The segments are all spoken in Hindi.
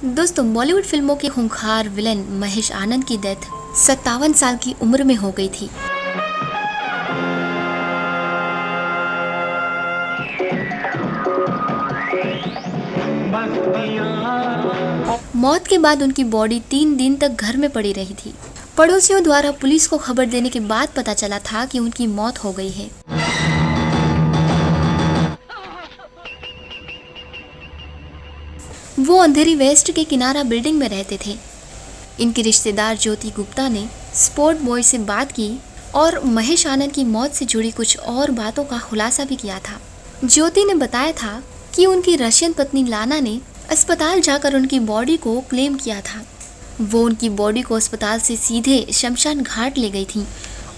दोस्तों, बॉलीवुड फिल्मों के खूंखार विलेन महेश आनंद की डेथ 57 साल की उम्र में हो गई थी। मौत के बाद उनकी बॉडी 3 दिन तक घर में पड़ी रही थी। पड़ोसियों द्वारा पुलिस को खबर देने के बाद पता चला था कि उनकी मौत हो गई है। वो अंधेरी वेस्ट के किनारा बिल्डिंग में रहते थे। इनके रिश्तेदार ज्योति गुप्ता ने स्पोर्ट बॉय से बात की और महेश आनंद की मौत से जुड़ी कुछ और बातों का खुलासा भी किया था। ज्योति ने बताया था कि उनकी रशियन पत्नी लाना ने अस्पताल जाकर उनकी बॉडी को क्लेम किया था। वो उनकी बॉडी को अस्पताल से सीधे शमशान घाट ले गई थी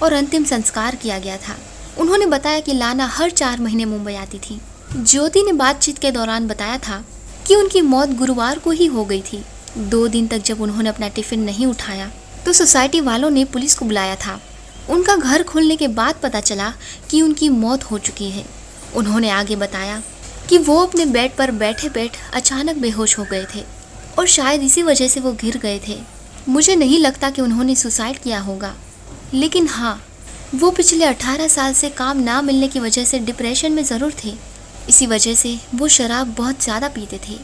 और अंतिम संस्कार किया गया था। उन्होंने बताया कि लाना हर 4 महीने मुंबई आती थी। ज्योति ने बातचीत के दौरान बताया था कि उनकी मौत गुरुवार को ही हो गई थी। 2 दिन तक जब उन्होंने अपना टिफिन नहीं उठाया तो सोसाइटी वालों ने पुलिस को बुलाया था। उनका घर खुलने के बाद पता चला कि उनकी मौत हो चुकी है। उन्होंने आगे बताया कि वो अपने बेड पर बैठे अचानक बेहोश हो गए थे और शायद इसी वजह से वो गिर गए थे। मुझे नहीं लगता कि उन्होंने सुसाइड किया होगा, लेकिन हाँ, वो पिछले 18 साल से काम ना मिलने की वजह से डिप्रेशन में ज़रूर थे। इसी वजह से वो शराब बहुत ज़्यादा पीते थे।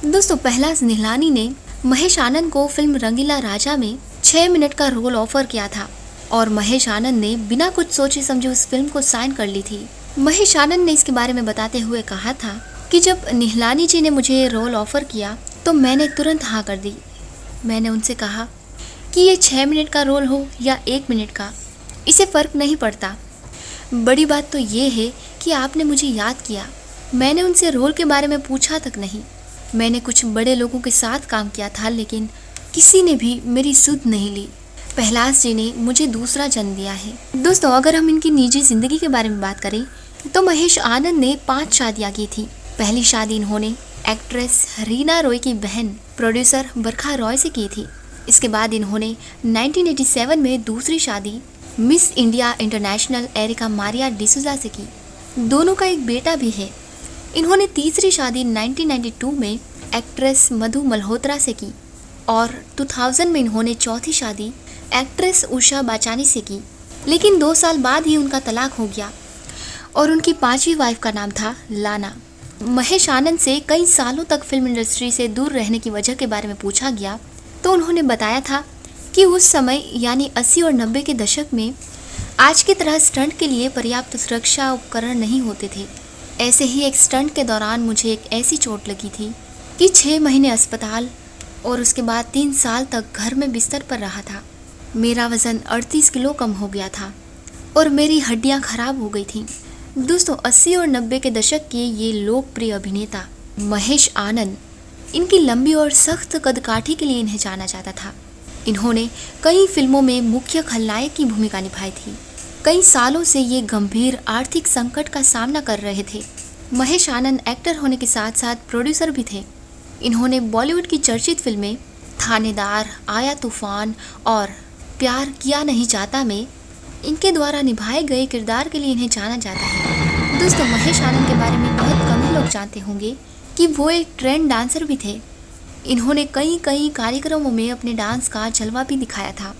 दोस्तों, पहलाज निहलानी ने महेश आनंद को फिल्म रंगीला राजा में 6 मिनट का रोल ऑफर किया था और महेश आनंद ने बिना कुछ सोचे समझे उस फिल्म को साइन कर ली थी। महेश आनंद ने इसके बारे में बताते हुए कहा था कि जब निहलानी जी ने मुझे रोल ऑफर किया तो मैंने तुरंत हाँ कर दी। मैंने उनसे कहा कि ये 6 मिनट का रोल हो या 1 मिनट का, इसे फ़र्क नहीं पड़ता। बड़ी बात तो ये है कि आपने मुझे याद किया। मैंने उनसे रोल के बारे में पूछा तक नहीं। मैंने कुछ बड़े लोगों के साथ काम किया था, लेकिन किसी ने भी मेरी सुध नहीं ली। पहलाज जी ने मुझे दूसरा जन्म दिया है। दोस्तों, अगर हम इनकी निजी ज़िंदगी के बारे में बात करें तो महेश आनंद ने 5 शादियाँ की थी। पहली शादी इन्होंने एक्ट्रेस रीना रॉय की बहन प्रोड्यूसर बरखा रॉय से की थी। इसके बाद इन्होंने 1987 में दूसरी शादी Miss India International Erica Maria D'Souza से की। दोनों का एक बेटा भी है। इन्होंने तीसरी शादी 1992 में एक्ट्रेस मधु मल्होत्रा से की और 2000 में इन्होंने चौथी शादी एक्ट्रेस उषा बाचानी से की। लेकिन 2 साल बाद ही उनका तलाक हो गया और उनकी 5वीं वाइफ का नाम था लाना। महेश आनंद से कई सालों तक फिल्म इंडस्ट्री से दूर रहने की वजह के बारे में पूछा गया तो उन्होंने बताया था कि उस समय यानी 80 और 90 के दशक में आज की तरह स्टंट के लिए पर्याप्त सुरक्षा उपकरण नहीं होते थे। ऐसे ही एक स्टंट के दौरान मुझे एक ऐसी चोट लगी थी कि 6 महीने अस्पताल और उसके बाद 3 साल तक घर में बिस्तर पर रहा था। मेरा वज़न 38 किलो कम हो गया था और मेरी हड्डियां खराब हो गई थीं। दोस्तों, 80 और 90 के दशक के ये लोकप्रिय अभिनेता महेश आनंद, इनकी लंबी और सख्त कदकाठी के लिए इन्हें जाना जाता था। इन्होंने कई फिल्मों में मुख्य खलनायक की भूमिका निभाई थी। कई सालों से ये गंभीर आर्थिक संकट का सामना कर रहे थे। महेश आनंद एक्टर होने के साथ साथ प्रोड्यूसर भी थे। इन्होंने बॉलीवुड की चर्चित फिल्में थानेदार, आया तूफान और प्यार किया नहीं जाता में इनके द्वारा निभाए गए किरदार के लिए इन्हें जाना जाता है। दोस्तों, महेश आनंद के बारे में बहुत कम ही लोग जानते होंगे कि वो एक ट्रेंड डांसर भी थे। इन्होंने कई कार्यक्रमों में अपने डांस का जलवा भी दिखाया था।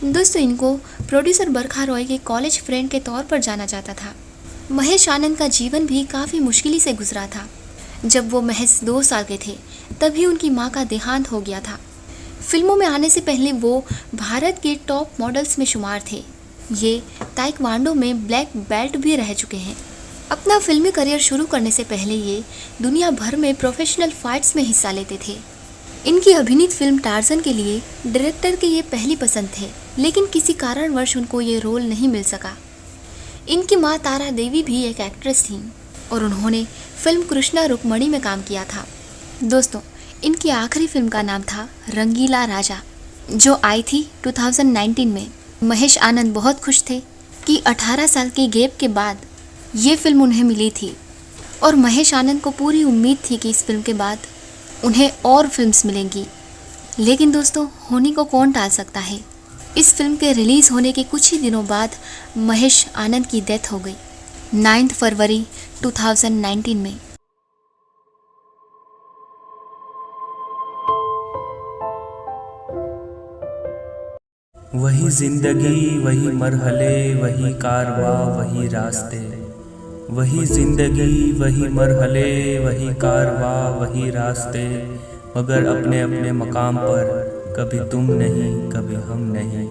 दोस्तों, इनको प्रोड्यूसर बरखा रॉय के कॉलेज फ्रेंड के तौर पर जाना जाता था। महेश आनंद का जीवन भी काफ़ी मुश्किल से गुजरा था। जब वो महज 2 साल के थे तभी उनकी मां का देहांत हो गया था। फिल्मों में आने से पहले वो भारत के टॉप मॉडल्स में शुमार थे। ये ताइक्वांडो में ब्लैक बेल्ट भी रह चुके हैं। अपना फिल्मी करियर शुरू करने से पहले ये दुनिया भर में प्रोफेशनल फाइट्स में हिस्सा लेते थे। इनकी अभिनीत फिल्म टार्जन के लिए डायरेक्टर के ये पहली पसंद थे, लेकिन किसी कारणवश उनको ये रोल नहीं मिल सका। इनकी मां तारा देवी भी एक एक्ट्रेस थीं और उन्होंने फिल्म कृष्णा रुक्मणी में काम किया था। दोस्तों, इनकी आखिरी फिल्म का नाम था रंगीला राजा, जो आई थी 2019 में। महेश आनंद बहुत खुश थे कि 18 साल के गैप के बाद ये फिल्म उन्हें मिली थी और महेश आनंद को पूरी उम्मीद थी कि इस फिल्म के बाद उन्हें और फिल्म्स मिलेंगी। लेकिन दोस्तों, होने को कौन टाल सकता है। इस फिल्म के रिलीज़ होने के कुछ ही दिनों बाद महेश आनंद की डेथ हो गई 9 फरवरी 2019 में। वही जिंदगी वही मरहले वही कारवां वही रास्ते, वही जिंदगी वही मरहले वही कारवां वही रास्ते, मगर अपने अपने मकाम पर कभी तुम नहीं कभी हम नहीं।